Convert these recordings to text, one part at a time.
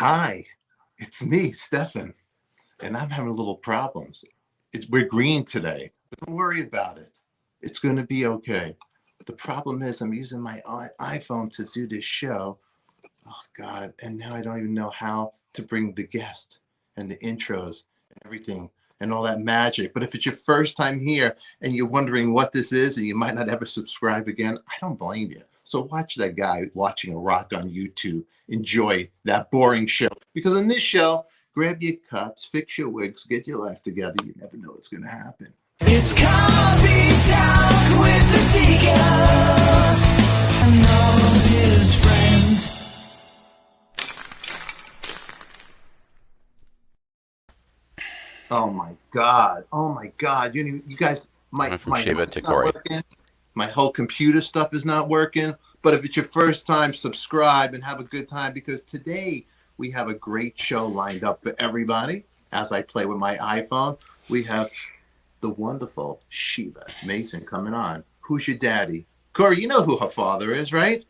Hi, it's me, Stefan, and I'm having a little problems. We're green today, but don't worry about it. It's going to be okay. But the problem is I'm using my iPhone to do this show. Oh, God, and now I don't even know how to bring the guest and the intros and everything and all that magic. But if it's your first time here and you're wondering what this is and you might not ever subscribe again, I don't blame you. So watch that guy watching a rock on YouTube. Enjoy that boring show. Because in this show, grab your cups, fix your wigs, get your life together. You never know what's going to happen. It's coffee talk with ADIKA and all his friends. Oh my God! Oh my God! You guys, my Sheba to mic's not Corey. working. My whole computer stuff is not working. But if it's your first time, subscribe and have a good time, because today we have a great show lined up for everybody. As I play with my iPhone, we have the wonderful Sheba Mason coming on. Who's your daddy? Corey, you know who her father is, right?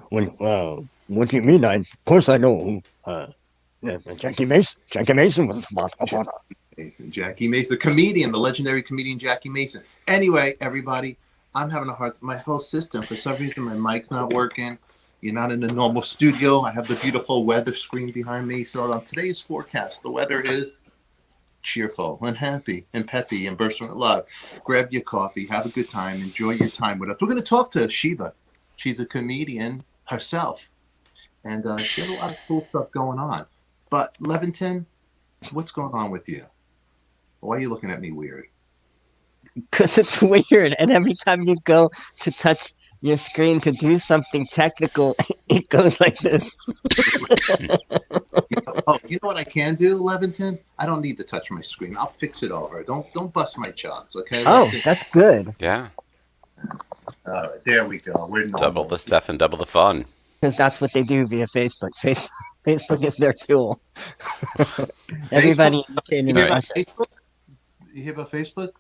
What do you mean? Of course I know who. Jackie Mason. Jackie Mason was the father. Jackie Mason, the comedian, the legendary comedian Jackie Mason. Anyway, everybody, I'm having a hard time. My whole system, for some reason, my mic's not working. You're not in the normal studio. I have the beautiful weather screen behind me. So on today's forecast, the weather is cheerful and happy and peppy and bursting with love. Grab your coffee, have a good time, enjoy your time with us. We're going to talk to Sheba. She's a comedian herself, and she has a lot of cool stuff going on. But Levington, what's going on with you? Why are you looking at me weird? Because it's weird, and every time you go to touch your screen to do something technical, it goes like this. You know what I can do, Levington? I don't need to touch my screen. I'll fix it over. Don't bust my chops, okay? Oh, that's good. Yeah. All right, there we go. We're normal. Double the stuff and double the fun. Because that's what they do via Facebook. Facebook is their tool. Everybody You hear about Facebook? You hear about Facebook?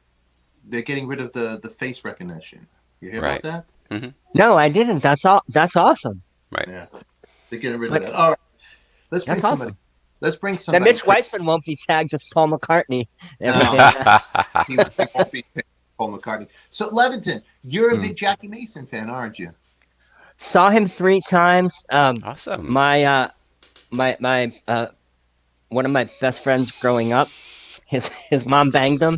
They're getting rid of the face recognition. You hear about that? Mm-hmm. No, I didn't. That's awesome. Right. Yeah. They're getting rid of that. All right. Let's bring That's somebody. awesome. Let's bring That somebody. Mitch Weissman won't be tagged as Paul McCartney. He won't be Paul McCartney. So, Levington, you're a big Jackie Mason fan, aren't you? Saw him 3 times. Awesome. My one of my best friends growing up, his mom banged him.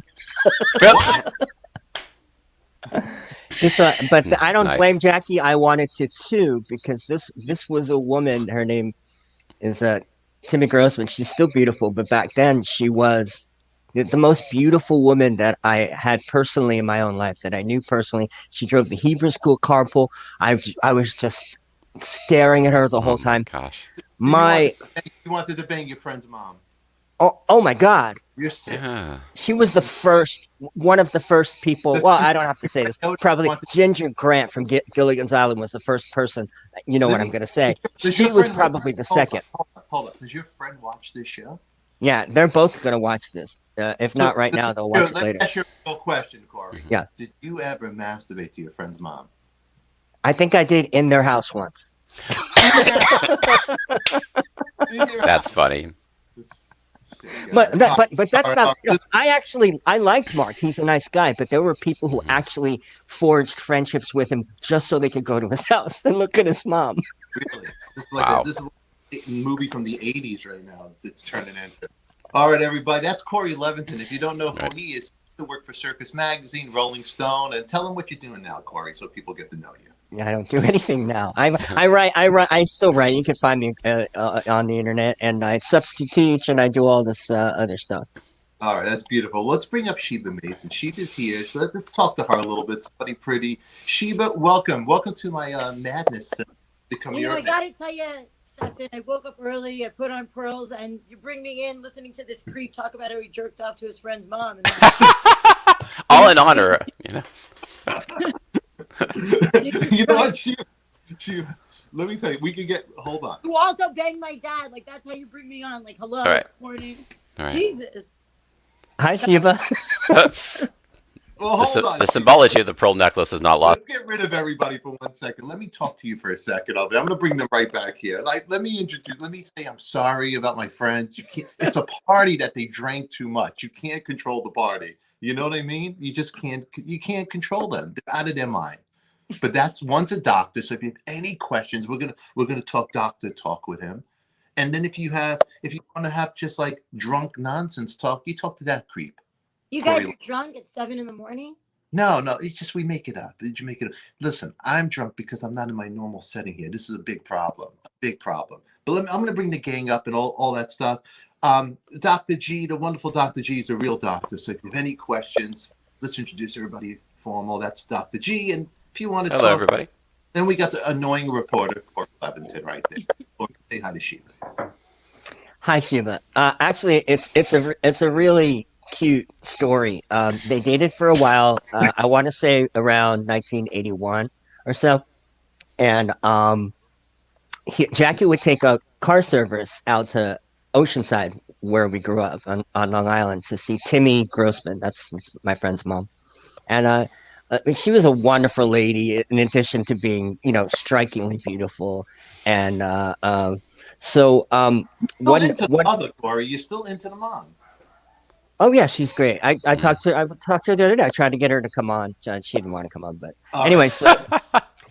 But I don't Nice. blame Jackie. I wanted to too, because this was a woman. Her name is Timmy Grossman. She's still beautiful, but back then she was the most beautiful woman that I had personally in my own life, that I knew personally. She drove the Hebrew School carpool. I was just staring at her the whole time. Gosh. You wanted to bang your friend's mom. Oh my God. You're sick. Yeah. She was one of the first people. Well, I don't have to say this. Probably Ginger Grant from Gilligan's Island was the first person. You know what I'm going to say. She was probably the second. Hold up. Does your friend watch this show? Yeah, they're both going to watch this. If not right now, they'll watch it later. That's your real question, Corey. Yeah. Did you ever masturbate to your friend's mom? I think I did in their house once. That's funny. But that's not. I liked Mark. He's a nice guy. But there were people who actually forged friendships with him just so they could go to his house and look at his mom. Really? This is like a movie from the 80s right now. It's turning into. All right, everybody. That's Corey Levington. If you don't know who he is, he worked for Circus Magazine, Rolling Stone, and tell him what you're doing now, Corey, so people get to know you. Yeah, I don't do anything now. I write. I still write. You can find me on the internet, and I substitute teach, and I do all this other stuff. All right, that's beautiful. Let's bring up Sheba Mason. Sheba's here. So let's talk to her a little bit. Somebody pretty. Sheba, welcome. Welcome to my madness. I gotta tell you, Stefan, I woke up early. I put on pearls, and you bring me in listening to this creep talk about how he jerked off to his friend's mom. And all in honor, you know. You know what, let me tell you, we can hold on. You also banged my dad. Like, that's how you bring me on. Like, hello, All right. morning. All right. Jesus. Hi, Sheba. Well, hold on. The symbology of the pearl necklace is not lost. Let's get rid of everybody for 1 second. Let me talk to you for a second. I'm going to bring them right back here. Like, let me say I'm sorry about my friends. It's a party that they drank too much. You can't control the party. You know what I mean? You can't control them. They're out of their mind. But one's a doctor. So if you have any questions, we're gonna talk doctor talk with him. And then if you want to have just like drunk nonsense talk, you talk to that creep. You guys are drunk at 7 a.m? No, it's just we make it up. Did you make it up? Listen, I'm drunk because I'm not in my normal setting here. This is a big problem. But I'm going to bring the gang up and all that stuff. Dr. G, the wonderful Dr. G is a real doctor. So if you have any questions, let's introduce everybody formal. That's Dr. G. And if you want to Hello, talk, everybody. then we got the annoying reporter, Corey Leventon, right there. Or say hi to Sheba. Hi, Sheba. Actually, it's a really cute story. They dated for a while. I want to say around 1981 or so, and Jackie would take a car service out to Oceanside, where we grew up on Long Island, to see Timmy Grossman. That's my friend's mom, and she was a wonderful lady. In addition to being, strikingly beautiful, and so Still into the mother, Corey. You're still into the mom. Oh yeah, she's great. I talked to her the other day. I tried to get her to come on. She didn't want to come on, but anyway. So,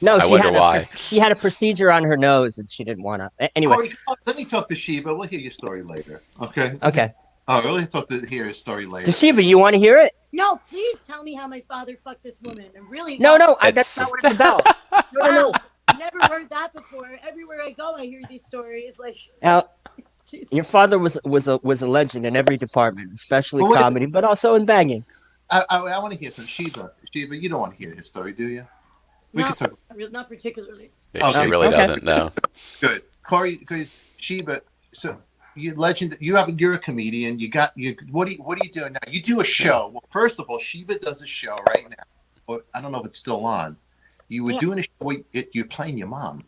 no, I wonder why. She had a procedure on her nose, and she didn't want to. Anyway, Corey, let me talk to Sheba. We'll hear your story later. Okay. Okay. Oh, really? Hear his story later. To Sheba, you want to hear it? No, please tell me how my father fucked this woman. And really, No, that's not what it's about. No. Never heard that before. Everywhere I go, I hear these stories. Like, Now, Jesus. your father was a legend in every department, especially comedy, but also in banging. I want to hear some Sheba. Sheba, you don't want to hear his story, do you? We could talk. Not particularly. Yeah, she really doesn't know. Good, Corey. Sheba. So you're a comedian. What are you doing now? You do a show. Well, first of all, Sheba does a show right now. Well, I don't know if it's still on. You were doing a show. You're playing your mom.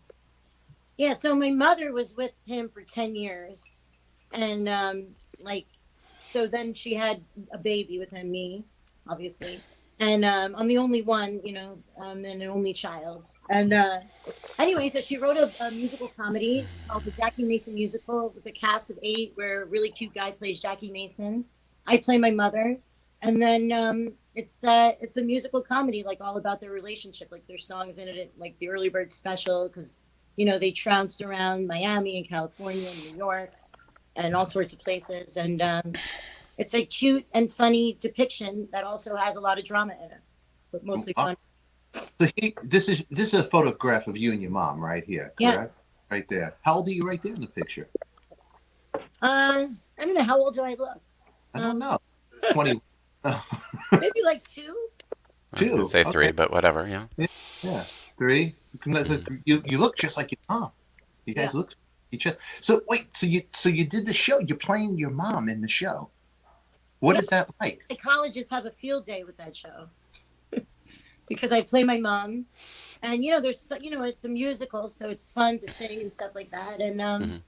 Yeah, so my mother was with him for 10 years. And, so then she had a baby with him, me, obviously. And I'm the only one, and an only child. And anyway, so she wrote a musical comedy called the Jackie Mason Musical with a cast of 8, where a really cute guy plays Jackie Mason. I play my mother. And then it's a musical comedy, like all about their relationship. Like there's songs in it, like the Early Bird Special, because they trounced around Miami and California and New York and all sorts of places. And it's a cute and funny depiction that also has a lot of drama in it, but mostly fun. So this is a photograph of you and your mom right here, correct? Yeah. Right there. How old are you right there in the picture? I don't know. How old do I look? I don't know. 20. Maybe like 2. I was gonna say 3, okay. but whatever. Yeah. Yeah. 3. You look just like your mom. You guys look each other. So wait, so you did the show. You're playing your mom in the show. What is that like? Psychologists have a field day with that show because I play my mom, and there's it's a musical, so it's fun to sing and stuff like that. And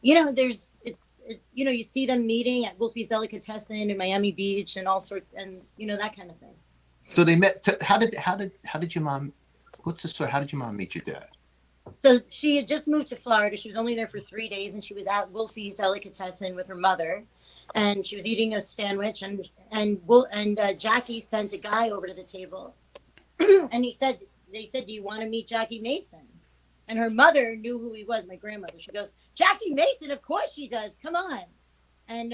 you see them meeting at Wolfie's Delicatessen in Miami Beach and all sorts, and that kind of thing. So they met. How did your mom? What's the story? How did your mom meet your dad? So she had just moved to Florida. She was only there for 3 days, and she was at Wolfie's Delicatessen with her mother, and she was eating a sandwich, and Jackie sent a guy over to the table, and they said, "Do you want to meet Jackie Mason?" And her mother knew who he was, my grandmother. She goes, "Jackie Mason, of course she does. Come on." And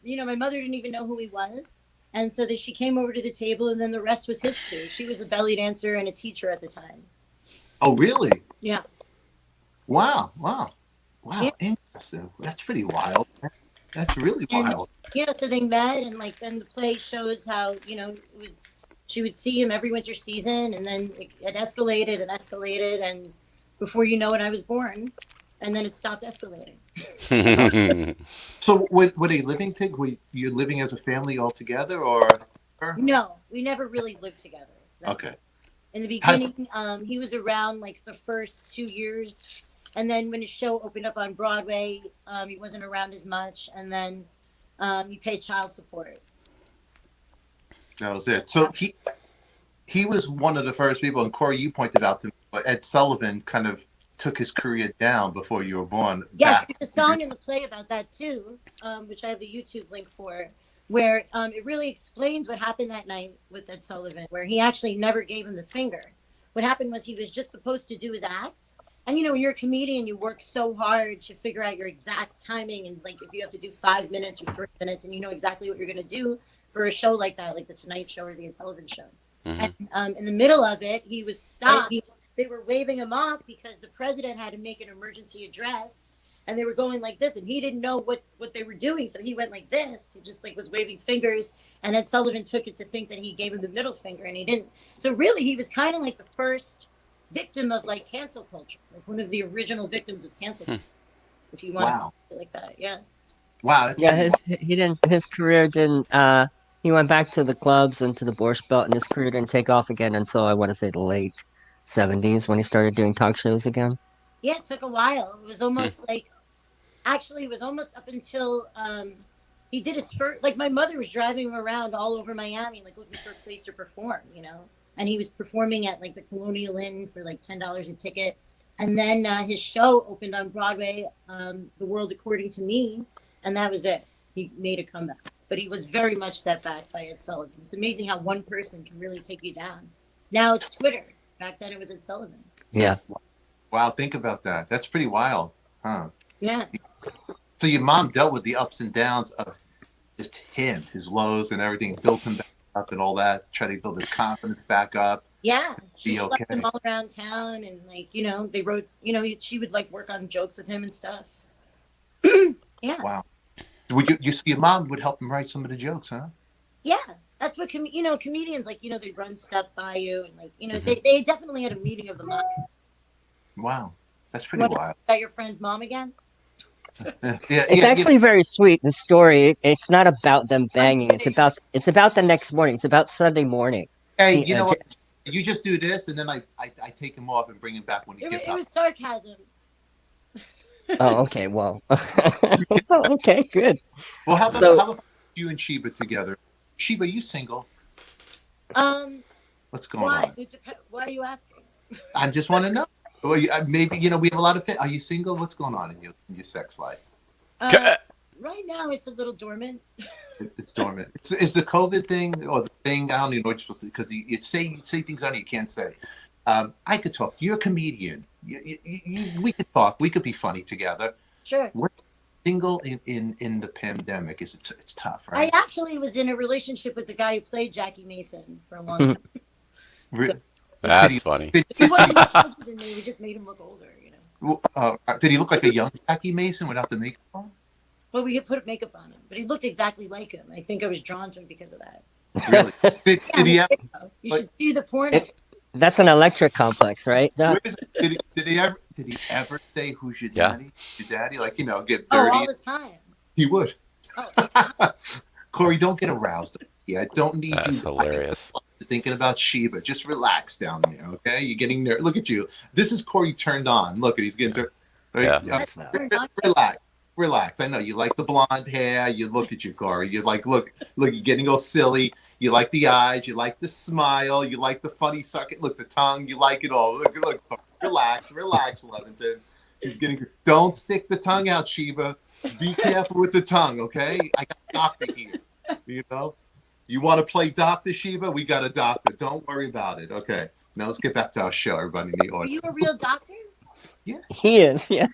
my mother didn't even know who he was, and so she came over to the table, and then the rest was history. She was a belly dancer and a teacher at the time. Oh, really? Yeah. Wow. Yeah. Interesting. That's pretty wild. That's really wild. So they met, and then the play shows how she would see him every winter season, and then it escalated, and before you know it, I was born, and then it stopped escalating. So were they living together? Were you living as a family all together, or? No, we never really lived together. Okay. In the beginning, he was around the first 2 years, and then when his show opened up on Broadway, he wasn't around as much, and then he paid child support. That was it. So he was one of the first people, and Corey, you pointed out to me, but Ed Sullivan kind of took his career down before you were born. Yes, there's a song in the play about that too, which I have the YouTube link for, where it really explains what happened that night with Ed Sullivan, where he actually never gave him the finger. What happened was he was just supposed to do his act. And, you know, when you're a comedian, you work so hard to figure out your exact timing. And, like, if you have to do 5 minutes or 3 minutes and you know exactly what you're going to do for a show like that, like The Tonight Show or The Ed Sullivan Show. Mm-hmm. And in the middle of it, he was stopped. They were waving him off because the president had to make an emergency address. And they were going like this. And he didn't know what they were doing. So he went like this. He just, like, was waving fingers. And Ed Sullivan took it to think that he gave him the middle finger. And he didn't. So really, he was kind of like the first victim of like cancel culture, like one of the original victims of cancel culture, if you want to put it like that. Yeah. Wow. Yeah, his career didn't he went back to the clubs and to the Borscht Belt, and his career didn't take off again until I want to say the late 70s when he started doing talk shows again. Yeah, it took a while. It was almost like, actually it was almost up until he did his first, like my mother was driving him around all over Miami, like looking for a place to perform, you know. And he was performing at like the Colonial Inn for like $10 a ticket. And then his show opened on Broadway, The World According to Me. And that was it. He made a comeback. But he was very much set back by Ed Sullivan. It's amazing how one person can really take you down. Now it's Twitter. Back then it was Ed Sullivan. Yeah. Wow, think about that. That's pretty wild, huh? Yeah. So your mom dealt with the ups and downs of just him, his lows and everything, built him back up and all that, try to build his confidence back up. Yeah, she slept him all around town, and like, you know, they wrote, you know, she would like work on jokes with him and stuff. Yeah. Wow. Would you see your mom would help him write some of the jokes, huh? Yeah, that's what you know, comedians, like, you know, they run stuff by you, and like, you know, they definitely had a meeting of the mind. Wow, that's pretty wild. About your friend's mom again? It's actually very sweet. The story. It's not about them banging. It's about the next morning. It's about Sunday morning. Hey, you know what? You just do this, and then I take him off and bring him back when he gets up. It was sarcasm. Oh, okay. Well, okay, good. Well, how about you and Sheba together? Sheba, you single? What's going on? Why are you asking? I just want to know. Well, maybe, you know, we have a lot of Are you single? What's going on in your sex life? Right now, it's a little dormant. It's dormant. Is the COVID thing or the thing? I don't even know what you're supposed to, because you say things on it you can't say. I could talk. You're a comedian. We could talk. We could be funny together. Sure. We're single in the pandemic. It's tough, right? I actually was in a relationship with the guy who played Jackie Mason for a long time. Really? That's funny. He wasn't much older than me. We just made him look older, you know. Did he look like a young Jackie Mason without the makeup on? Well, we had put makeup on him, but he looked exactly like him. I think I was drawn to him because of that. Really? Did he ever? You should see the porno. That's an electric complex, right? Did he ever say, "Who's your daddy?" Your daddy, like, you know, get dirty. Oh, all the time. He would. Oh. Corey, don't get aroused. Yeah, I don't need That's you. Hilarious. Thinking about Sheba. Just relax down there, okay? You're getting there. Look at you. This is Corey turned on. Look at he's getting Relax. I know you like the blonde hair. You look at you, Corey. You like look. You're getting all silly. You like the eyes. You like the smile. You like the funny circuit. Look, the tongue. You like it all. Look. Relax, Levington. He's getting. Don't stick the tongue out, Sheba. Be careful with the tongue, okay? I got a doctor here. You know. You want to play Dr. Sheba? We got a doctor. Don't worry about it. Okay. Now let's get back to our show, everybody in the audience. Are you a real doctor? Yeah. He is, yeah.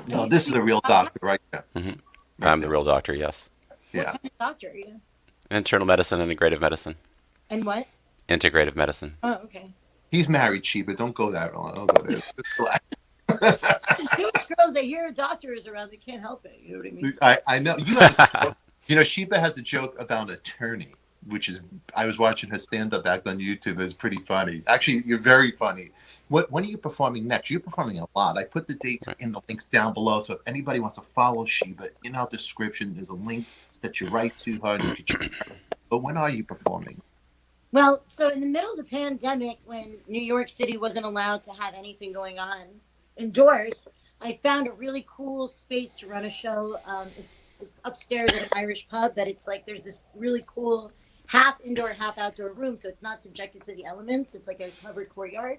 No, this is a real doctor right there. Mm-hmm. I'm the real doctor, yes. Yeah. What kind of doctor are you? Internal medicine, integrative medicine. And what? Integrative medicine. Oh, okay. He's married, Sheba. Don't go there. Don't go there. Jewish girls, they hear a doctor is around, they can't help it. You know what I mean? I know. You know, Sheba has a joke about an attorney, which is, I was watching her stand-up act on YouTube. It's pretty funny. Actually, you're very funny. When are you performing next? You're performing a lot. I put the dates in the links down below, so if anybody wants to follow Sheba, in our description, there's a link that you write to her. And you can check her. But when are you performing? Well, so in the middle of the pandemic, when New York City wasn't allowed to have anything going on indoors, I found a really cool space to run a show. It's upstairs at an Irish pub, but it's like there's this really cool half indoor, half outdoor room, so it's not subjected to the elements. It's like a covered courtyard.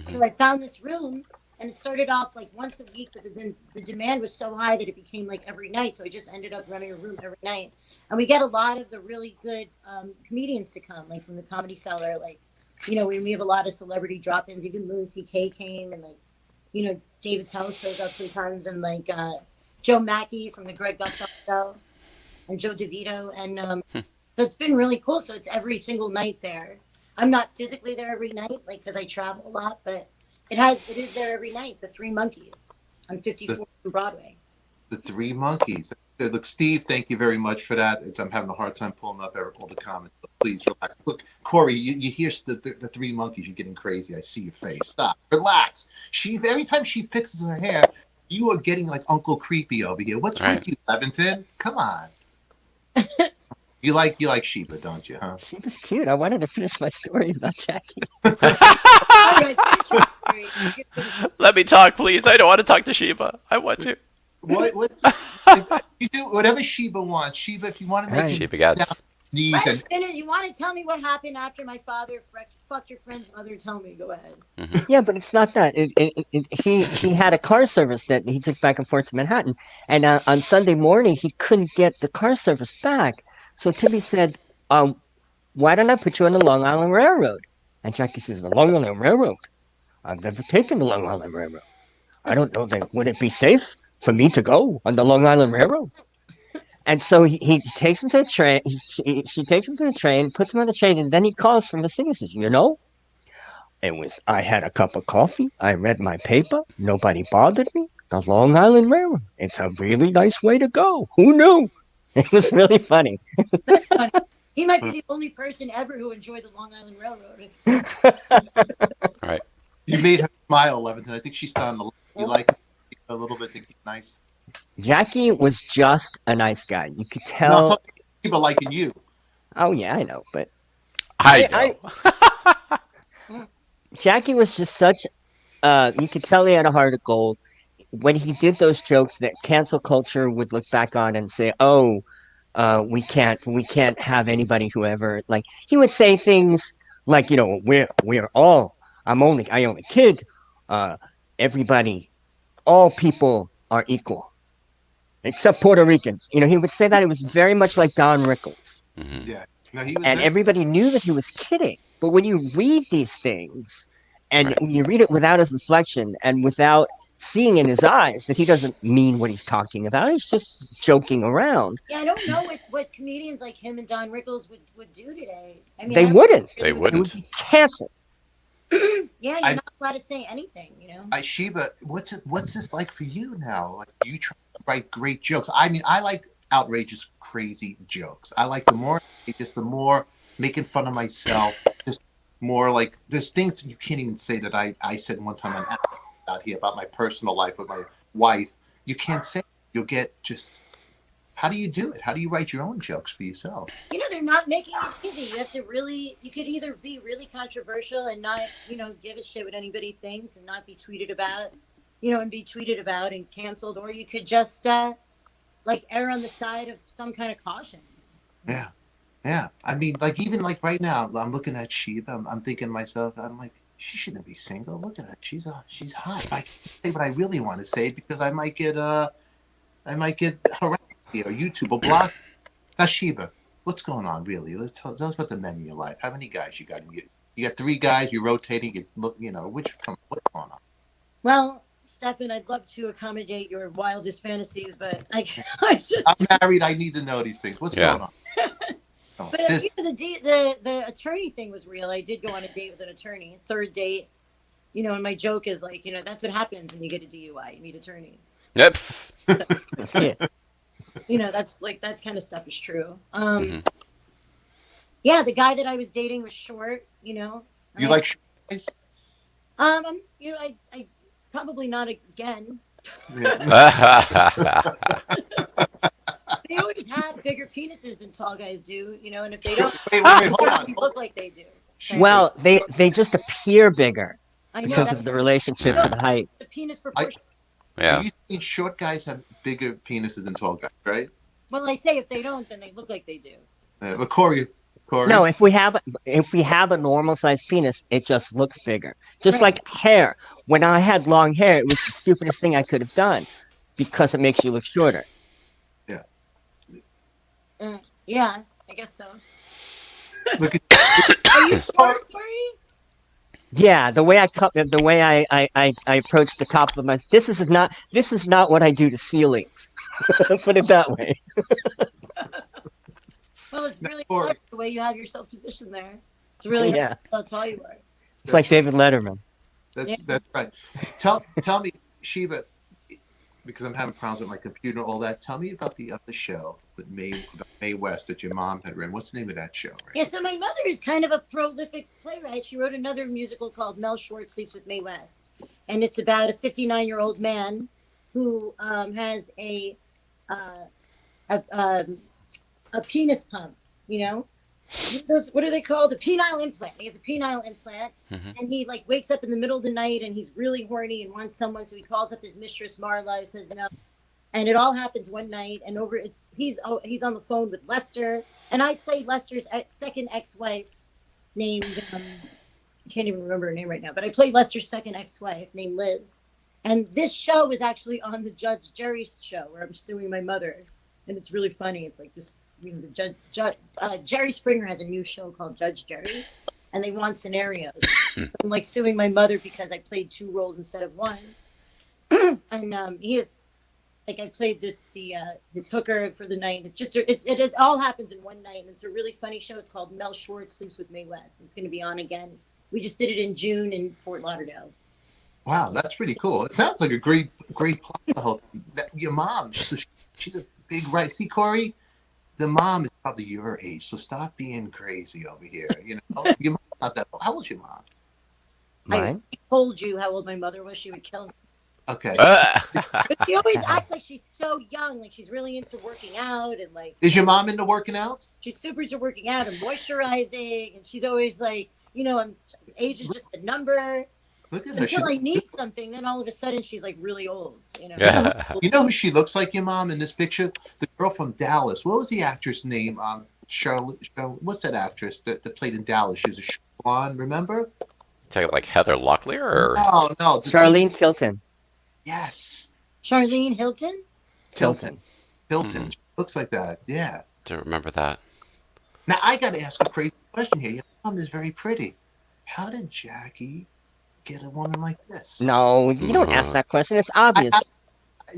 So I found this room, and it started off like once a week, but then the demand was so high that it became like every night. So I just ended up running a room every night, and we get a lot of the really good comedians to come, like from the Comedy Cellar. Like, we have a lot of celebrity drop-ins. Even Louis C.K. came, and like, David Tell shows up sometimes, and like Joe Mackey from the Greg Gutfeld Show, and Joe DeVito, and so it's been really cool. So it's every single night there. I'm not physically there every night, like, because I travel a lot, but it is there every night. The Three Monkeys on 54th and Broadway. The Three Monkeys. Look, Steve, thank you very much for that. I'm having a hard time pulling up all the comments. But please relax. Look, Corey, you hear the Three Monkeys. You're getting crazy. I see your face. Stop. Relax. Every time she fixes her hair, you are getting like Uncle Creepy over here. What's with you, Levinson? Come on. You like Sheba, don't you, huh? Sheba's cute. I wanted to finish my story about Jackie. Let me talk, please. I don't want to talk to Sheba. I want to. You do whatever Sheba wants. Sheba, if you want to make Sheba gets. Finish. You want to tell me what happened after my father fucked your friend's mother? Tell me. Go ahead. Yeah, but it's not that. He had a car service that he took back and forth to Manhattan, and on Sunday morning he couldn't get the car service back. So Timmy said, "Why don't I put you on the Long Island Railroad?" And Jackie says, "The Long Island Railroad? I've never taken the Long Island Railroad. I don't know that. Would it be safe for me to go on the Long Island Railroad?" And so he takes him to the train. She takes him to the train, puts him on the train, and then he calls from the thing and says, I had a cup of coffee. I read my paper. Nobody bothered me. The Long Island Railroad. It's a really nice way to go. Who knew? It was really funny. He might be the only person ever who enjoyed the Long Island Railroad. All right. You made her smile, Levinson. I think she's starting to you like a little bit. Think nice. Jackie was just a nice guy. You could tell. No, I'm talking people liking you. Oh yeah, I know, but I know. Jackie was just such. You could tell he had a heart of gold. When he did those jokes that cancel culture would look back on and say, "Oh, we can't have anybody who ever like." He would say things like, we're all. I own a kid. Everybody, all people are equal, except Puerto Ricans. He would say that. It was very much like Don Rickles. Mm-hmm. Yeah. No, he was And everybody knew that he was kidding. But when you read these things, and you read it without his inflection and without seeing in his eyes that he doesn't mean what he's talking about, he's just joking around. Yeah, I don't know what comedians like him and Don Rickles would do today. I mean, They wouldn't. They It would wouldn't. be canceled. Yeah, you're not allowed to say anything, Sheba, what's this like for you now? Like you try to write great jokes. I mean, I like outrageous, crazy jokes. I like the more making fun of myself. Just more like there's things that you can't even say that I said one time out here about my personal life with my wife. You can't say. You'll get just. How do you do it? How do you write your own jokes for yourself? They're not making it easy. You have to you could either be really controversial and not, give a shit what anybody thinks and not be tweeted about, and be tweeted about and canceled, or you could just, err on the side of some kind of caution. Yeah. Yeah. I mean, even right now, I'm looking at Sheba. I'm thinking to myself, I'm like, she shouldn't be single. Look at her. She's hot. I can't say what I really want to say because I might get harassed. Or YouTube or block. Now, Sheba, what's going on, really? Tell us about the men in your life. How many guys you got? You got 3 guys. You're what's going on? Well, Stefan, I'd love to accommodate your wildest fantasies, but I'm married. I need to know these things. What's going on? But the attorney thing was real. I did go on a date with an attorney. 3rd date. And my joke is that's what happens when you get a DUI. You meet attorneys. Yep. That's it. That kind of stuff is true. Yeah, the guy that I was dating was short, You like short guys? I probably not again. Yeah. They always have bigger penises than tall guys do, and if they don't, Wait, hold on. they look like they do. Well, they just appear bigger I know because of the relationship to the height. The penis proportion. Yeah. You think short guys have bigger penises than tall guys, right? Well, I say if they don't, then they look like they do. But Corey, Corey? No, if we have a normal sized penis, it just looks bigger. Just Right. like hair. When I had long hair, it was the stupidest thing I could have done because it makes you look shorter. Yeah. Yeah, I guess so. Look at Are you short, Corey? Yeah, the way I approach the top of my this is not what I do to ceilings. Put it that way. Well, it's No, really Corey. clever the way you have yourself positioned there. It's really Yeah. how tall you are. It's like David Letterman. That's right. Tell me, Sheba, because I'm having problems with my computer and all that. Tell me about the other show with Mae West that your mom had written. What's the name of that show? Right? Yeah, so my mother is kind of a prolific playwright. She wrote another musical called Mel Short Sleeps with Mae West. And it's about a 59-year-old man who has a penis pump, you know? Those, what are they called? A penile implant. He has a penile implant, and he like wakes up in the middle of the night and he's really horny and wants someone, so he calls up his mistress Marla, says no, and it all happens one night. And he's on the phone with Lester, and I played Lester's second ex-wife named I can't even remember her name right now, but I played Lester's second ex-wife named Liz, and this show was actually on the Judge Jerry's show where I'm suing my mother. And it's really funny. It's like this, you know, the Jerry Springer has a new show called Judge Jerry, and they want scenarios. I'm like suing my mother because I played 2 roles instead of 1. And he is like, I played his hooker for the night. It all happens in one night. And it's a really funny show. It's called Mel Short Sleeps with Mae West. It's going to be on again. We just did it in June in Fort Lauderdale. Wow, that's pretty cool. It sounds like a great plot. The whole your mom, she's a big right. See, Corey, the mom is probably your age, so stop being crazy over here. You know, your mom's not that old. How old's your mom? Mine? I told you how old my mother was. She would kill me. Okay. But she always acts like she's so young, like she's really into working out, and like Is your mom into working out? she's super into working out and moisturizing, and she's always like, you know, age is just a number. Look at her. Until I need something, then all of a sudden she's like really old. You know. You know who she looks like, your mom, in this picture? The girl from Dallas. What was the actress name? Charlotte. What's that actress that played in Dallas? She was a blonde. Remember? Talking like Heather Locklear or No. Charlene Tilton. Yes. Charlene Hilton. Hilton. She looks like that. Yeah. to remember that. Now I got to ask a crazy question here. Your mom is very pretty. How did Jackie get a woman like this? No, you don't ask that question. It's obvious.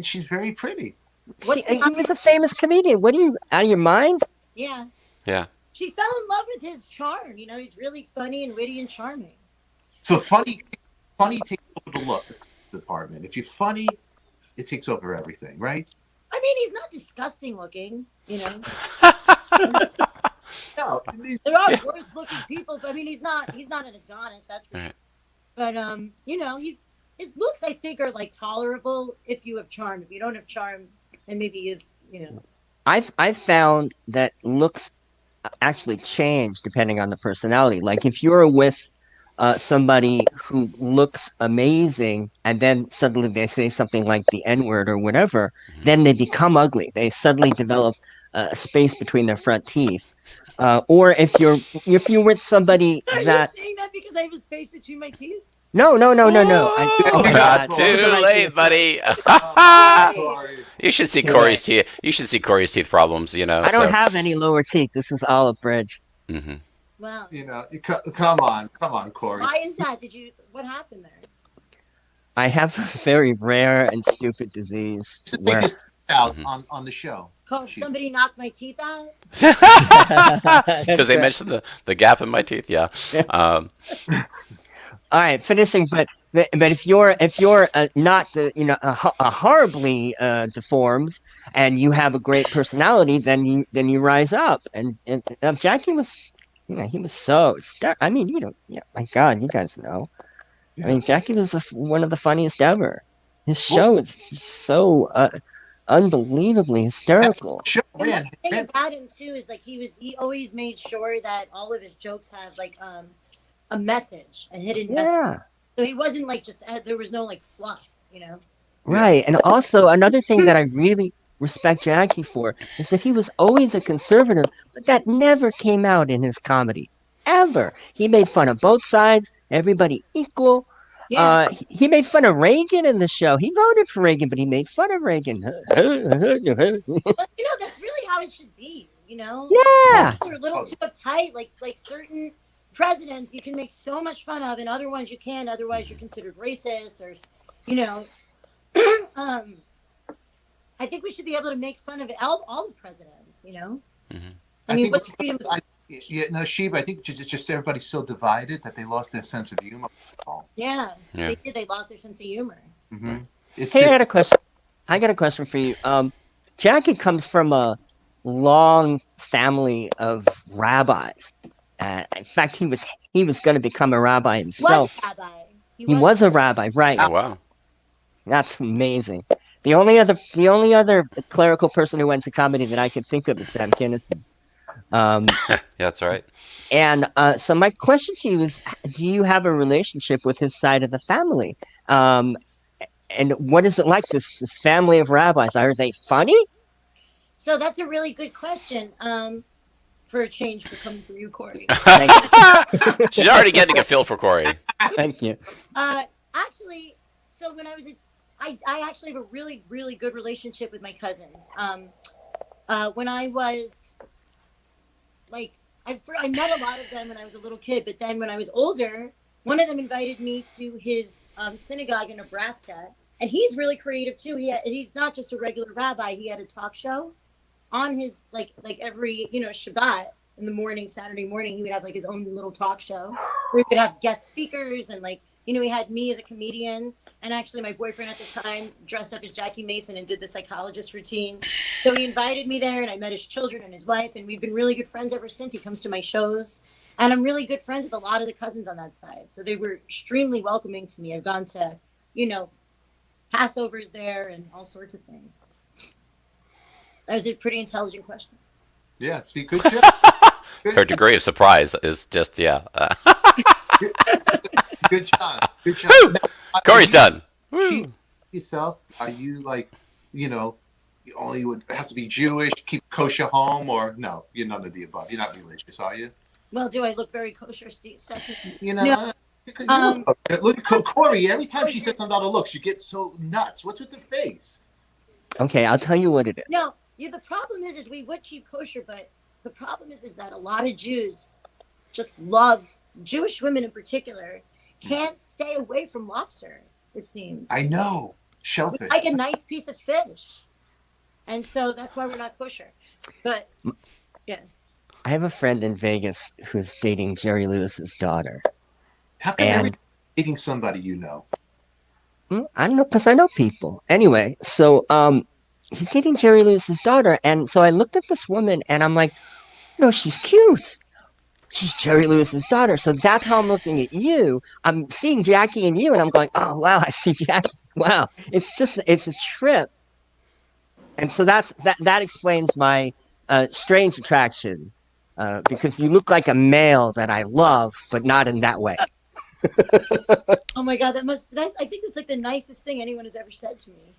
She's very pretty. He was a famous comedian. What are you, out of your mind? Yeah. Yeah. She fell in love with his charm. You know, he's really funny and witty and charming. So funny takes over the look department. If you're funny, it takes over everything, right? I mean, he's not disgusting looking, you know. No. There are worse looking people, but I mean, he's not an Adonis, that's for sure. But you know, his looks, I think, are like tolerable if you have charm. If you don't have charm, then maybe he is, you know. I've found that looks actually change depending on the personality. Like if you're with somebody who looks amazing and then suddenly they say something like the N-word or whatever, then they become ugly. They suddenly develop a space between their front teeth. Or if you're with somebody Are that you saying that because I have a space between my teeth? no. Oh, I not that. too late, buddy. Sorry. You should see Corey's teeth. You should see Corey's teeth problems. You know. I don't have any lower teeth. This is olive bridge. Mm-hmm. Well, You know, come on, Corey. why is that? What happened there? I have a very rare and stupid disease Just where take us out on the show. Called somebody knocked my teeth out? Because they mentioned the gap in my teeth. Yeah. All right, finishing, but if you're not a horribly deformed and you have a great personality, then you rise up. And Jackie was, he was so I mean, my God, you guys know. Yeah. I mean, Jackie was one of the funniest ever. His show is so unbelievably hysterical. Show And the ran. thing about him too is like he always made sure that all of his jokes had like a message, a hidden message. Yeah. So he wasn't like just there was no like fluff, you know. Right, and also another thing that I really respect Jackie for is that he was always a conservative, but that never came out in his comedy. Ever. He made fun of both sides, everybody equal. Yeah. He made fun of Reagan in the show. He voted for Reagan, but he made fun of Reagan. But that's really how it should be. Yeah. People are a little too uptight. Like certain presidents, you can make so much fun of, and other ones you can't. Otherwise, you're considered racist, or I think we should be able to make fun of all the presidents. I mean, what's freedom of Sheba, I think it's just everybody's so divided that they lost their sense of humor. Yeah, they did. They lost their sense of humor. Mm-hmm. Hey, I got a question. I got a question for you. Jackie comes from a long family of rabbis. In fact, he was going to become a rabbi himself. Was a rabbi. He was a rabbi, right? Oh, wow. That's amazing. The only other clerical person who went to comedy that I could think of is Sam Kinison. Yeah, that's right. And so my question to you is, do you have a relationship with his side of the family? And what is it like, this family of rabbis? Are they funny? So that's a really good question. For a change, for coming from you, Corey. She's already getting a feel for Corey. Thank you. Actually, so when I was I actually have a really, really good relationship with my cousins. When I was I met a lot of them when I was a little kid, but then when I was older, one of them invited me to his synagogue in Nebraska, and he's really creative too. He's not just a regular rabbi. He had a talk show on his like every Shabbat in the morning, Saturday morning. He would have his own little talk show. We would have guest speakers, and he had me as a comedian, and actually my boyfriend at the time dressed up as Jackie Mason and did the psychologist routine. So he invited me there, and I met his children and his wife, and we've been really good friends ever since. He comes to my shows, and I'm really good friends with a lot of the cousins on that side. So they were extremely welcoming to me. I've gone to, Passovers there and all sorts of things. That was a pretty intelligent question. Yeah, see, good job. Her degree of surprise is just, Good job. Good job. Woo! Corey's done. She yourself, are you it has to be Jewish, keep kosher home, or no? You're none of the above. You're not religious, are you? Well, do I look very kosher, Stefan? No. Look at Corey. Every time she says something about a look, she gets so nuts. What's with the face? Okay, I'll tell you what it is. No, the problem is we would keep kosher, but the problem is that a lot of Jews just love, Jewish women in particular, can't stay away from lobster, it seems. I know. Shellfish. We like a nice piece of fish. And so that's why we're not kosher. But, yeah. I have a friend in Vegas who's dating Jerry Lewis's daughter. How come every dating somebody you know? I don't know, because I know people. Anyway, so he's dating Jerry Lewis's daughter, and so I looked at this woman, and I'm like, she's cute. She's Jerry Lewis's daughter. So that's how I'm looking at you. I'm seeing Jackie and you, and I'm going, oh, wow, I see Jackie. Wow. It's a trip. And so that explains my strange attraction, because you look like a male that I love, but not in that way. Oh my God, I think that's the nicest thing anyone has ever said to me.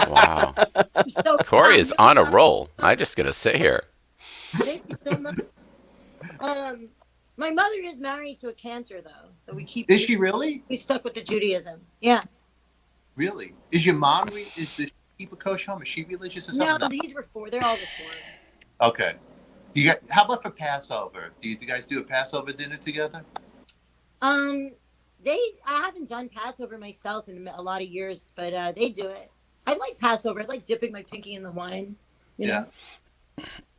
Wow. So Corey is on a roll. I just gotta sit here. Thank you so much. My mother is married to a cantor, though, so we keep. Is she really? We stuck with the Judaism. Yeah. Really? Is your mom? Does she keep a kosher home? Is she religious or something? No, these were they're all Reformed. Okay. How about for Passover? Do you guys do a Passover dinner together? I haven't done Passover myself in a lot of years, but they do it. I like Passover. I like dipping my pinky in the wine. You know?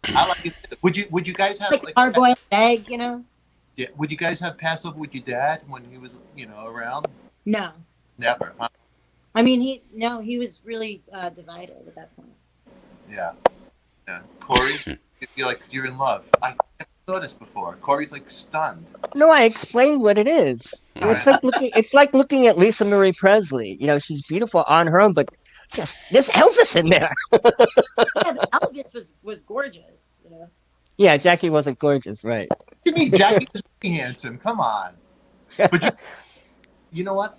I like it. Would you guys have like hard-boiled egg? Yeah. Would you guys have Passover with your dad when he was around? No. Never. Huh? I mean, he was really divided at that point. Yeah. Yeah. Corey, you're in love. I saw this before. Corey's stunned. No, I explained what it is. It's like looking at Lisa Marie Presley. She's beautiful on her own, but just this Elvis in there. Yeah, but Elvis was gorgeous. Yeah, Jackie wasn't gorgeous, right? What do you mean? Jackie was pretty handsome. Come on. But you know what?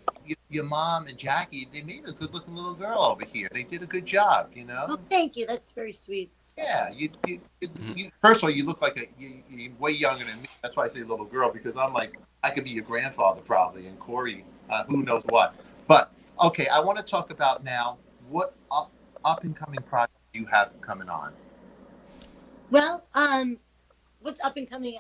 Your mom and Jackie, they made a good-looking little girl over here. They did a good job, you know. Oh, thank you. That's very sweet. Yeah, you first of all, you look like you're way younger than me. That's why I say little girl, because I'm like, I could be your grandfather probably, and Corey, who knows what. But okay, I want to talk about now what up and coming projects you have coming on. Well, what's up and coming?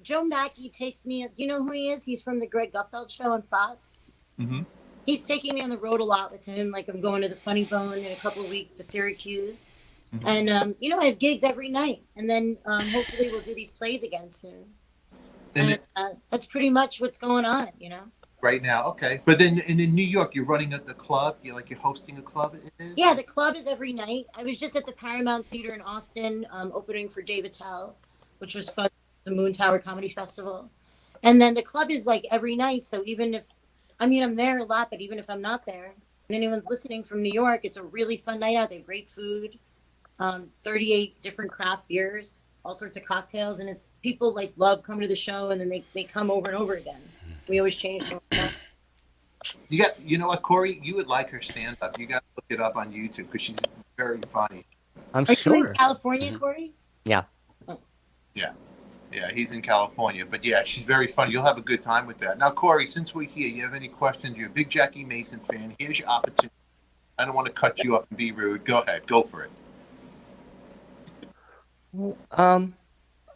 Joe Mackey takes me. Do you know who he is? He's from the Greg Gutfeld show on Fox. Mm-hmm. He's taking me on the road a lot with him. Like I'm going to the Funny Bone in a couple of weeks to Syracuse, and I have gigs every night, and then hopefully we'll do these plays again soon. And that's pretty much what's going on, you know. Right now, okay. But then in New York, you're running at the club. You're hosting a club. Yeah, the club is every night. I was just at the Paramount Theater in Austin, opening for Dave Attell, which was fun. The Moon Tower Comedy Festival, and then the club is like every night. So even if, I'm there a lot, but even if I'm not there, and anyone's listening from New York, it's a really fun night out. They have great food, 38 different craft beers, all sorts of cocktails, and it's people like love coming to the show, and then they come over and over again. We always change them. You know what, Corey? You would like her stand up. You got to look it up on YouTube because she's very funny. I'm Are sure. you in California, Corey? Yeah. Oh. Yeah, he's in California. But yeah, she's very funny. You'll have a good time with that. Now, Corey, since we're here, you have any questions? You're a big Jackie Mason fan. Here's your opportunity. I don't want to cut you off and be rude. Go ahead. Go for it.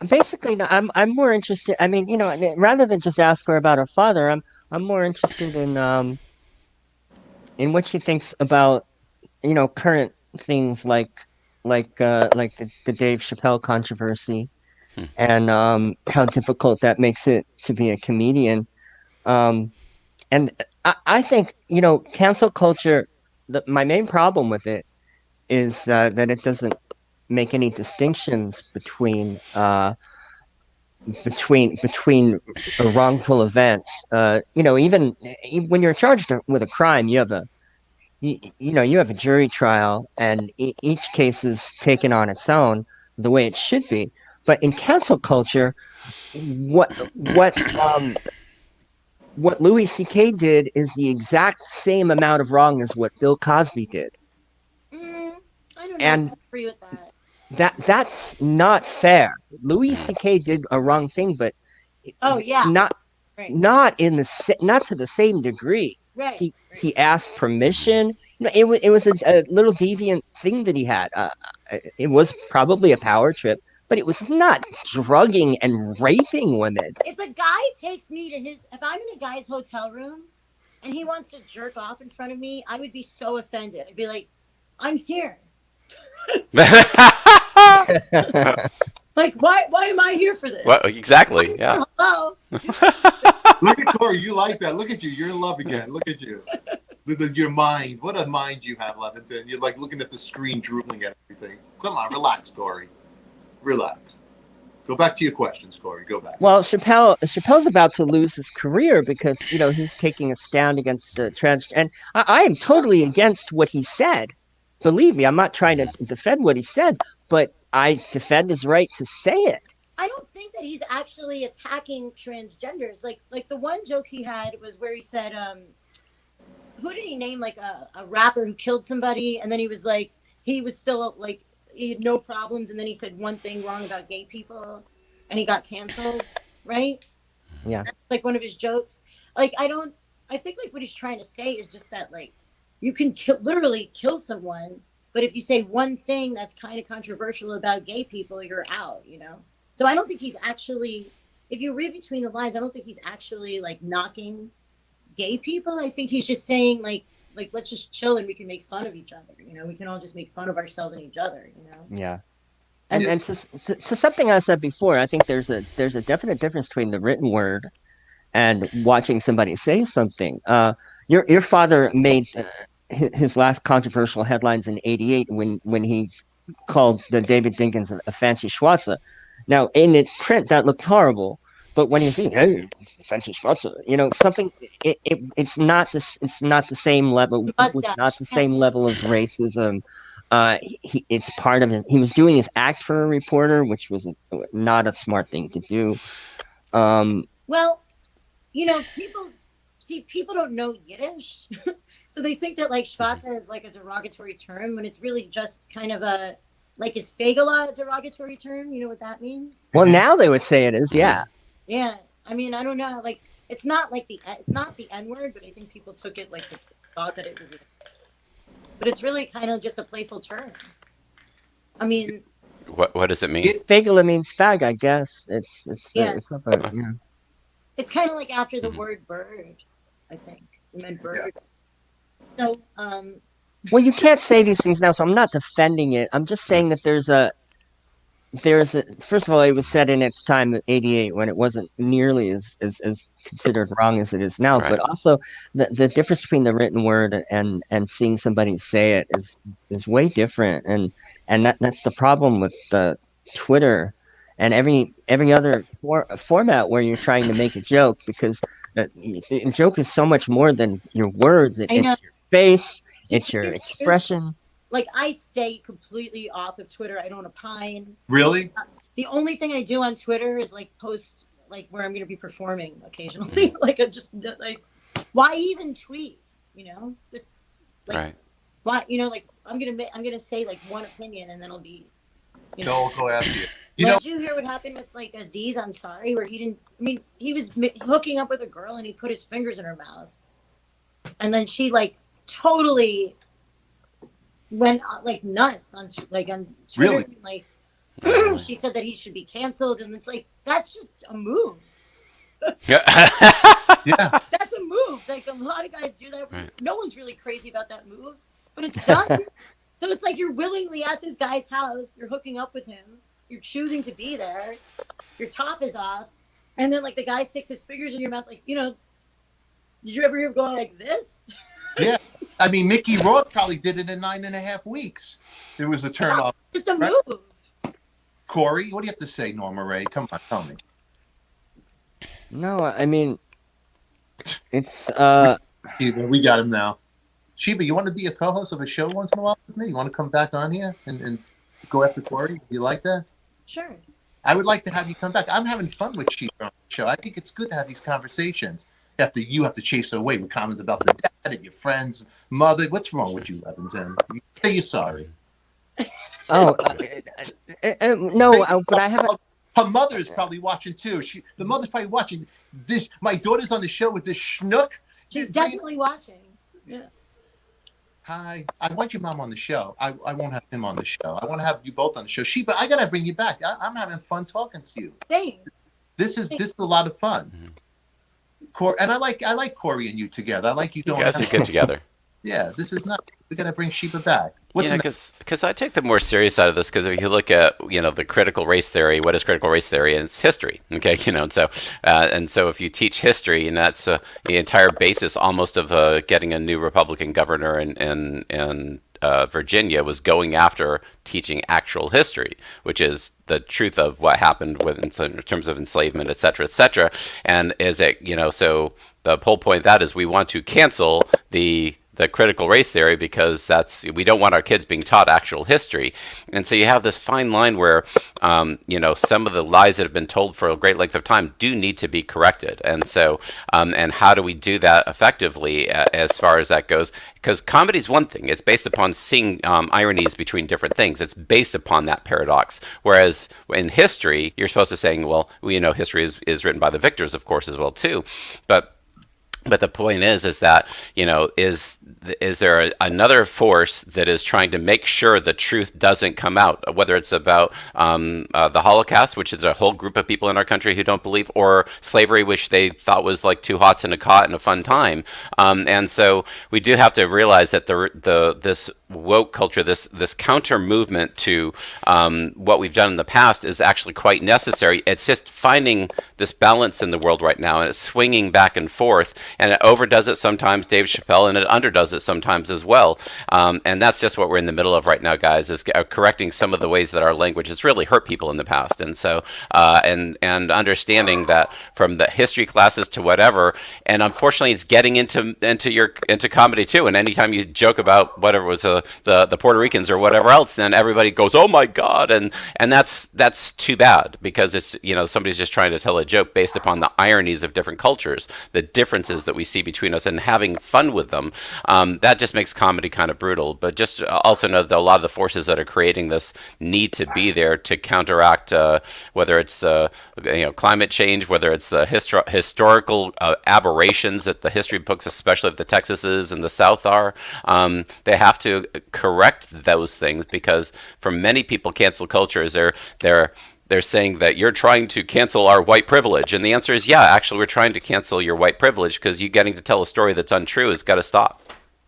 Basically, I'm more interested. I mean, rather than just ask her about her father, I'm more interested in what she thinks about, current things like the Dave Chappelle controversy, and how difficult that makes it to be a comedian. And I think, cancel culture. My main problem with it is that it doesn't make any distinctions between wrongful events. Even when you're charged with a crime, you have a jury trial, and each case is taken on its own the way it should be. But in cancel culture, what Louis C.K. did is the exact same amount of wrong as what Bill Cosby did. I don't know. And I agree with that. That's not fair. Louis C.K. did a wrong thing, but Oh yeah. not Right. not to the same degree. Right. He asked permission. It was a little deviant thing that he had. It was probably a power trip, but it was not drugging and raping women. If a guy takes me to if I'm in a guy's hotel room and he wants to jerk off in front of me, I would be so offended. I'd be like, I'm here. Like, why am I here for this? Well, exactly. Yeah. Hello. Look at Corey. You like that. Look at you. You're in love again. Look at you. Your mind. What a mind you have, Levinson. You're like looking at the screen, drooling at everything. Come on, relax, Corey. Relax. Go back to your questions, Corey. Go back. Well, Chappelle's about to lose his career because he's taking a stand against trans. And I am totally against what he said. Believe me, I'm not trying to defend what he said, but I defend his right to say it. I don't think that he's actually attacking transgenders. Like the one joke he had was where he said, who did he name, like a rapper who killed somebody, and then he was like, he was still like, he had no problems, and then he said one thing wrong about gay people, and he got canceled, right? Yeah. That's like one of his jokes. Like I think like what he's trying to say is just that like you can literally kill someone, but if you say one thing that's kind of controversial about gay people, you're out, So I don't think he's actually, if you read between the lines, I don't think he's actually like knocking gay people. I think he's just saying like let's just chill and we can make fun of each other. We can all just make fun of ourselves and each other. Yeah. And to something I said before, I think there's a definite difference between the written word and watching somebody say something. Your father made his last controversial headlines in '88 when he called the David Dinkins a fancy Schwarzer. Now in print that looked horrible, but when you see hey fancy Schwarzer, something it's not the same level. It's not the same level of racism. It's part of he was doing his act for a reporter, which was not a smart thing to do. Well, people see, people don't know Yiddish, so they think that like schwarzer is like a derogatory term when it's really just kind of a like is fegala a derogatory term? You know what that means? Well, now they would say it is, yeah. Yeah, I mean, I don't know. Like, it's not the N word, but I think people took it like to thought that it was. But it's really kind of just a playful term. I mean, What does it mean? Fagala means fag, I guess. It's Yeah. it's not the, yeah. it's kind of like after the word bird. I think it meant bird. So, Well, you can't say these things now, so I'm not defending it. I'm just saying that there's a first of all, it was said in its time in '88 when it wasn't nearly as considered wrong as it is now. Right. But also the difference between the written word and seeing somebody say it is way different, and that's the problem with the Twitter and every other format where you're trying to make a joke, because a joke is so much more than your words. I know. It's your face, To it's tell your you the truth, expression. like I stay completely off of Twitter. I don't opine. Really? The only thing I do on Twitter is like post like where I'm going to be performing occasionally. Like I just like, why even tweet? You know, just like Right. why? You know, like I'm gonna say like one opinion and then I'll be. You know. They'll go after you. You know, Did you hear what happened with like Aziz Ansari, where he didn't? I mean, he was hooking up with a girl and he put his fingers in her mouth, and then she like totally went like nuts on on Twitter. Really? Like she said that he should be canceled, and it's like that's just a move. yeah. That's a move. Like a lot of guys do that. Right. No one's really crazy about that move, but it's done. So it's like you're willingly at this guy's house. You're hooking up with him. You're choosing to be there. Your top is off, and then like the guy sticks his fingers in your mouth. Like, you know, did you ever hear him going like this? Yeah. I mean, Mickey Rourke probably did it in 9.5 weeks. It was a turn off. Just a Right. move. Corey, what do you have to say, Norma Ray? Come on, tell me. No, I mean, it's Sheba, we got him now. Sheba, you want to be a co-host of a show once in a while with me? You want to come back on here and go after Corey? You like that? Sure. I would like to have you come back. I'm having fun with Sheba on the show. I think it's good to have these conversations. You have to chase her away with comments about the dad and your friend's mother. What's wrong with you, Levinson? You say you're sorry. no, but I haven't. Her mother is probably watching too. The mother's probably watching this. My daughter's on the show with this schnook. She's definitely watching. Yeah. Hi, I want your mom on the show. I won't have him on the show. I want to have you both on the show. Sheba, I gotta bring you back. I'm having fun talking to you. Thanks. This is a lot of fun. And I like Corey and you together. I like you You going. guys are good together. Yeah, this is not. We gotta bring Sheba back. What's Yeah, next? because I take the more serious side of this, because if you look at the critical race theory, what is critical race theory? And it's history, okay, and so if you teach history, and that's the entire basis almost of getting a new Republican governor in Virginia was going after teaching actual history, which is the truth of what happened in terms of enslavement, et cetera, and is it so the whole point of that is we want to cancel the critical race theory, because we don't want our kids being taught actual history. And so you have this fine line where some of the lies that have been told for a great length of time do need to be corrected. And so and how do we do that effectively as far as that goes? Because comedy is one thing. It's based upon seeing ironies between different things. It's based upon that paradox. Whereas in history, you're supposed to saying, well, history is written by the victors, of course, as well too. But the point is that, is there another force that is trying to make sure the truth doesn't come out, whether it's about the Holocaust, which is a whole group of people in our country who don't believe, or slavery, which they thought was like two hots in a cot and a fun time. And so we do have to realize that this woke culture, this counter movement to what we've done in the past is actually quite necessary. It's just finding this balance in the world right now, and it's swinging back and forth. And it overdoes it sometimes, Dave Chappelle, and it underdoes it sometimes as well. And that's just what we're in the middle of right now, guys, is correcting some of the ways that our language has really hurt people in the past. And so, and understanding that from the history classes to whatever, and unfortunately it's getting into comedy too. And anytime you joke about whatever was the Puerto Ricans or whatever else, then everybody goes, oh my God. And that's too bad, because it's, somebody's just trying to tell a joke based upon the ironies of different cultures, the differences that we see between us and having fun with them, that just makes comedy kind of brutal. But just also know that a lot of the forces that are creating this need to be there to counteract whether it's climate change, whether it's the historical aberrations that the history books, especially of the Texases and the South are. They have to correct those things, because for many people, cancel culture is they're saying that you're trying to cancel our white privilege. And the answer is, yeah, actually, we're trying to cancel your white privilege, because you getting to tell a story that's untrue has got to stop.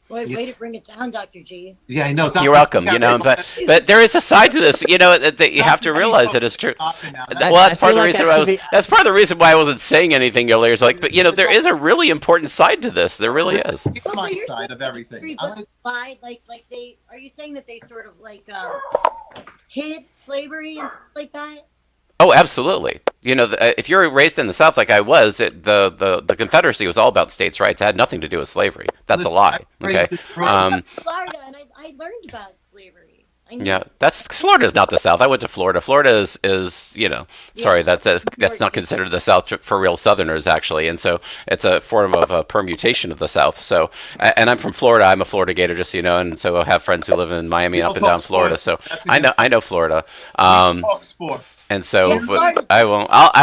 Way to bring it down, Dr. G. Yeah, I know. You're welcome. But there is a side to this, that you have to realize that it's true. That's part of the reason that's part of the reason why I wasn't saying anything earlier. It's like, but there is a really important side to this. There really is. Well, so you're side of everything. Are you saying that they sort of hid slavery and stuff like that? Oh, absolutely. If you're raised in the South like I was, the Confederacy was all about states' rights. It had nothing to do with slavery. That's a lie. Okay. Florida, and I learned about slavery. Yeah, Florida's not the South. I went to Florida. Florida is sorry, that's not considered the South for real Southerners, actually, and so it's a form of a permutation of the South. So, and I'm from Florida. I'm a Florida Gator, just so you know, and so I have friends who live in Miami and up and down Florida. So I know Florida. Sports. And so, but I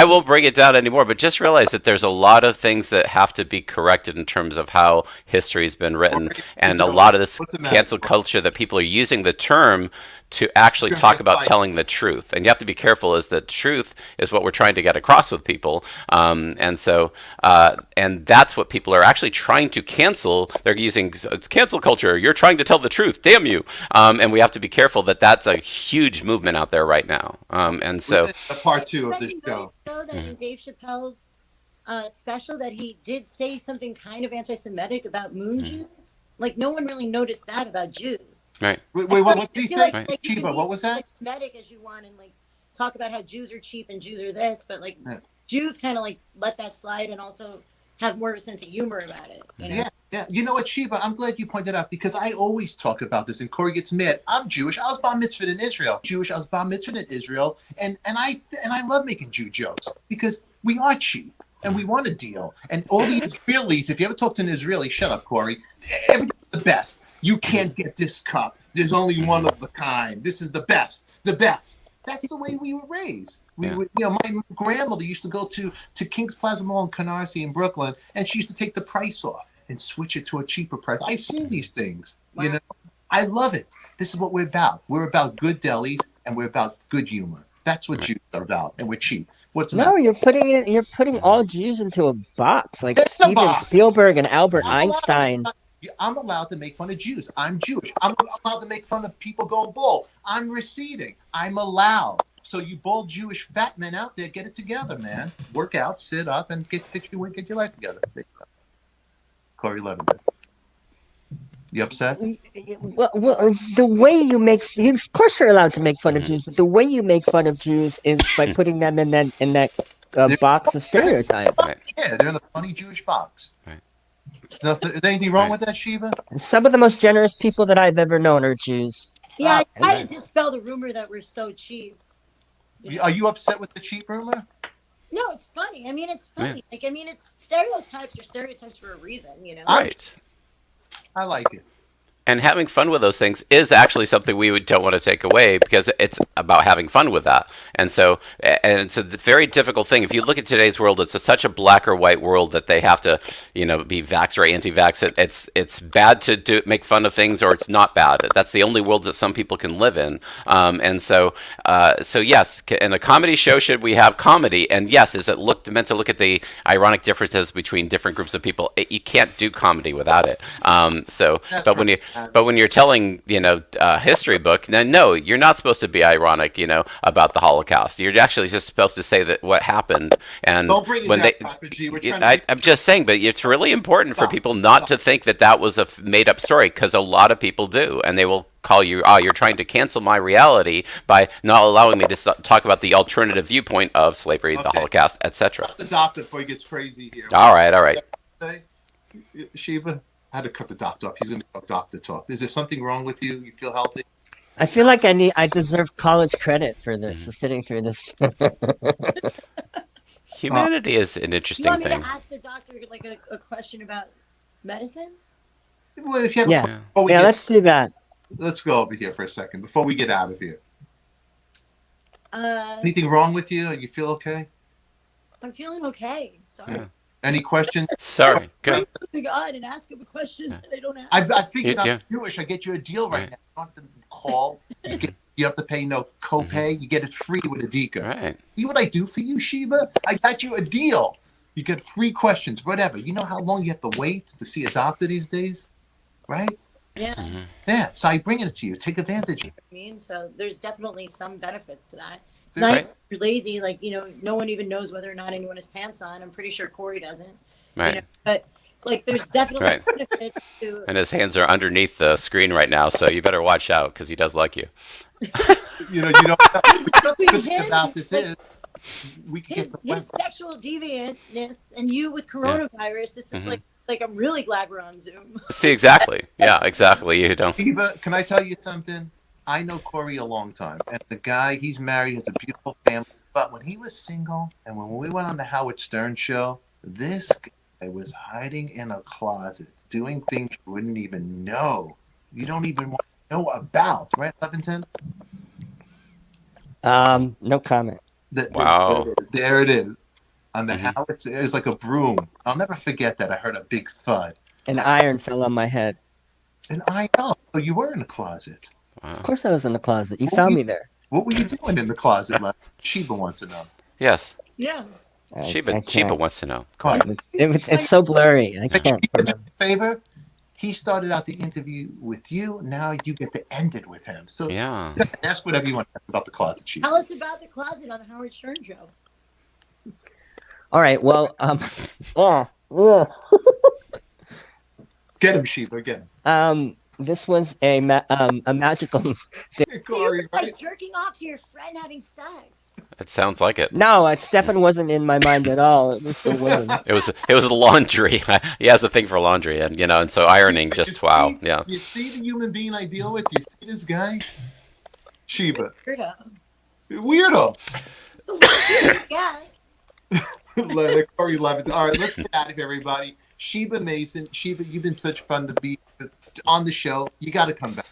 won't bring it down anymore. But just realize that there's a lot of things that have to be corrected in terms of how history's been written, and a lot of this cancel culture that people are using the term to actually talk about telling the truth. And you have to be careful, as the truth is what we're trying to get across with people. And so, and that's what people are actually trying to cancel. They're using, it's cancel culture. You're trying to tell the truth. Damn you. And we have to be careful that that's a huge movement out there right now. And so, part 2 of this show. That in Dave Chappelle's special, that he did say something kind of anti-Semitic about moon Jews. Like, no one really noticed that about Jews. Right. Wait, what did he say? Sheba, what was that? Semitic as you want, and talk about how Jews are cheap and Jews are this, but Jews kind of let that slide, and also have more of a sense of humor about it. Yeah. You know what, Sheba? I'm glad you pointed out, because I always talk about this, and Corey gets mad. I'm Jewish. I was bar mitzvahed in Israel. And I love making Jew jokes, because we are cheap. And we want a deal. And all the Israelis, if you ever talk to an Israeli, shut up, Corey, everything's the best. You can't get this cup. There's only one of the kind. This is the best. That's the way we were raised. My grandmother used to go to King's Plaza Mall in Canarsie in Brooklyn, and she used to take the price off and switch it to a cheaper price. I've seen these things. Wow. I love it. This is what we're about. We're about good delis, and we're about good humor. That's what Jews are about, and we're cheap. No, you're putting all Jews into a box, like Steven Spielberg and Albert Einstein. I'm allowed to make fun of Jews. I'm Jewish. I'm allowed to make fun of people going bald. I'm receding. I'm allowed. So you bald Jewish fat men out there, get it together, man. Work out, sit up, and get your life together. Corey Levitt. You upset? Well, the way you of course you're allowed to make fun of Jews, but the way you make fun of Jews is by putting them in that box of stereotypes. Right. Yeah, they're in a funny Jewish box. Right. Is there anything wrong with that, Sheba? Some of the most generous people that I've ever known are Jews. Yeah, I tried to dispel the rumor that we're so cheap. Are you upset with the cheap rumor? No, it's funny. I mean, it's funny. Yeah. It's stereotypes are stereotypes for a reason, Right. I like it. And having fun with those things is actually something we don't want to take away, because it's about having fun with that. And so, and it's a very difficult thing. If you look at today's world, it's such a black or white world that they have to, be vax or anti-vax. It's bad to make fun of things, or it's not bad. That's the only world that some people can live in. And so yes, in a comedy show, should we have comedy? And yes, is it meant to look at the ironic differences between different groups of people? You can't do comedy without it. But when you're telling, a history book, then no, you're not supposed to be ironic, about the Holocaust. You're actually just supposed to say that what happened. And don't bring it down, I'm just saying, but it's really important for people not to think that was a made-up story, because a lot of people do, and they will call you, you're trying to cancel my reality by not allowing me to talk about the alternative viewpoint of slavery, the Holocaust, etc. The doctor before he gets crazy here. All right. Sheba? I had to cut the doctor off. He's going to talk doctor talk. Is there something wrong with you? You feel healthy? I feel like I deserve college credit for this, for sitting through this. Humanity is an You interesting want me thing. to ask the doctor like a question about medicine? Well, if you have Yeah. before we Yeah, get, let's do that. let's go over here for a second before we get out of here. Uh, Anything wrong with you? You feel okay? I'm feeling okay. Sorry. Yeah. Any questions? Sorry. I'm Good. moving on and ask him a question that I don't have. I figured You I'm Jewish. I get you a deal right Right. now. You don't have to call. You have to pay no copay. You get it free with ADIKA. Right. See what I do for you, Sheba? I got you a deal. You get free questions, whatever. You know how long you have to wait to see a doctor these days? Right? Yeah. Yeah. So I bring it to you. Take advantage of it. I mean, so there's definitely some benefits to that. It's Right. nice if you're lazy, like, no one even knows whether or not anyone has pants on. I'm pretty sure Corey doesn't. Right. But like, there's definitely Right. benefits to. And his hands are underneath the screen right now, so you better watch out because he does like you. You know, the good thing Him, about this like, is we can his get the his sexual deviantness and you with coronavirus. This is like I'm really glad we're on Zoom. See, exactly. Yeah, exactly. You don't. Sheba, can I tell you something? I know Corey a long time, and the guy, he's married, has a beautiful family. But when he was single, and when we went on the Howard Stern show, this guy was hiding in a closet, doing things you wouldn't even know. You don't even want to know about, right, Levinton? No comment. Wow. There it is. On the Howard, it was like a broom. I'll never forget that. I heard a big thud. An iron fell on my head. And I know. So you were in the closet. Of course I was in the closet. You found me there. What were you doing in the closet, Lev? Sheba wants to know. Yes. Yeah. I Sheba can't. wants to know. Come on. It's so blurry. I can't Do me remember. a favor. He started out the interview with you. Now you get to end it with him. So Yeah. ask whatever you want to ask about the closet, Sheba. Tell us about the closet on the Howard Stern show. All right. Well, Get him, Sheba. Get him. this was a magical. Corey, You were, like right? jerking off to your friend having sex. It sounds like it. No, Stefan wasn't in my mind at all. It was the women. It was the laundry. He has a thing for laundry, and so ironing. Just wow. Yeah. You see the human being I deal with? You see this guy? Sheba. Weirdo. Weirdo. It's a little weird, yeah. Corey Levin. All right, let's get out of here, everybody. Sheba Mason. Sheba, you've been such fun to be on the show. You got to come back.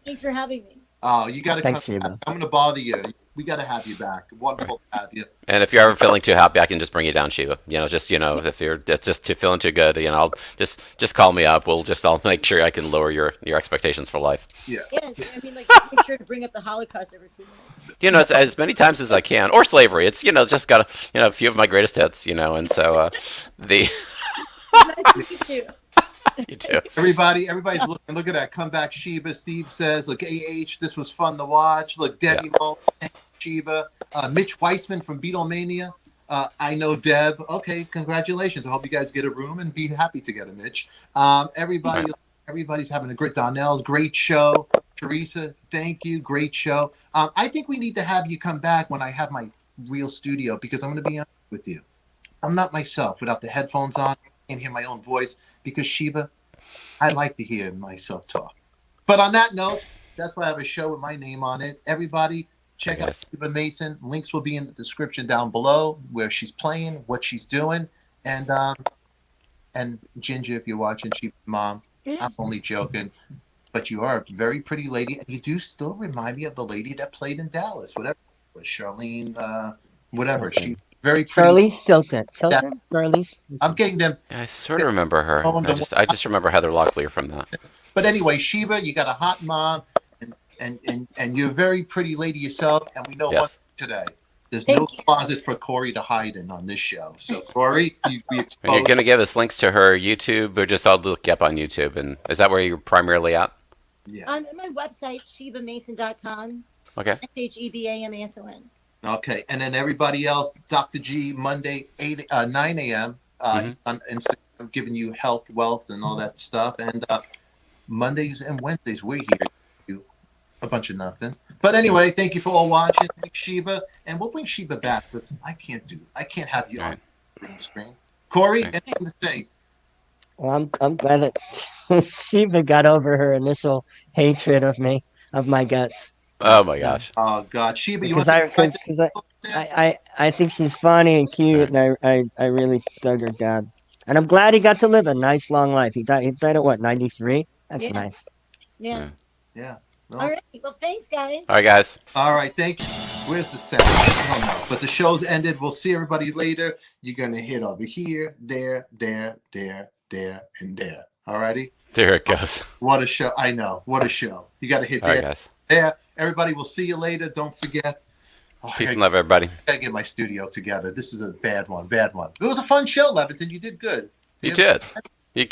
Thanks for having me. Oh, you got to come Thanks, back. Sheba. I'm going to bother you. We got to have you back. Wonderful to have you. And if you're ever feeling too happy, I can just bring you down, Sheba. If you're just feeling too good, I'll just call me up. I'll make sure I can lower your expectations for life. Yeah. Yeah, I mean, like, just make sure to bring up the Holocaust every few minutes. It's as many times as I can, or slavery. It's just got a few of my greatest hits, and so the Nice to meet you. you too. Everybody's looking. Look at that comeback. Sheba. Steve says, "Look, this was fun to watch." Look, Debbie Mo, Sheba, Mitch Weissman from Beatlemania. I know Deb. Okay, congratulations. I hope you guys get a room and be happy together, Mitch. Everybody's having a great. Donnell's great show. Teresa, thank you. Great show. I think we need to have you come back when I have my real studio because I'm going to be honest with you. I'm not myself without the headphones on. I can't hear my own voice because Sheba, I like to hear myself talk. But on that note, that's why I have a show with my name on it. Everybody, check out Sheba Mason. Links will be in the description down below where she's playing, what she's doing, and Ginger, if you're watching, Sheba's mom. I'm only joking, but you are a very pretty lady, and you do still remind me of the lady that played in Dallas, whatever it was, Charlene, whatever. She very pretty. Charlize Stilton. Charlize. I'm getting them. I sort of remember her. Oh, I just remember Heather Locklear from that. But anyway, Sheba, you got a hot mom, and you're a very pretty lady yourself, and we know one thing today. There's no closet for Corey to hide in on this show. So Corey, we exposed. And you're going to give us links to her YouTube, or just I'll look you up on YouTube, and is that where you're primarily at? Yeah. On my website, shebamason.com. Okay. SHEBAMASON. Okay, and then everybody else, Dr. G, Monday, 9 a.m. On Instagram, giving you health, wealth, and all that stuff. And Mondays and Wednesdays, we're here to do a bunch of nothing. But anyway, thank you for all watching. Thanks, Sheba, and we'll bring Sheba back. Listen, I can't have you on the green screen. Corey, anything to say? Well, I'm glad that Sheba got over her initial hatred of me, of my guts. Oh my gosh. Oh God, Sheba, you Because want to I I think she's funny and cute, and I really dug her dad. And I'm glad he got to live a nice long life. He died at what, 93? That's Yeah. nice. Yeah. Yeah. All Well, right. Well, thanks, guys. All right, guys. all right. Thank you. Where's the sound? I don't know. But the show's ended. We'll see everybody later. You're going to hit over here, there, and there. All righty? There it goes. What a show. I know. What a show. You got to hit All right, there. guys. There. Everybody, we'll see you later. Don't forget. Oh, Peace and love, everybody. I got to get my studio together. This is a bad one. It was a fun show, Leviton. You did good. You did. You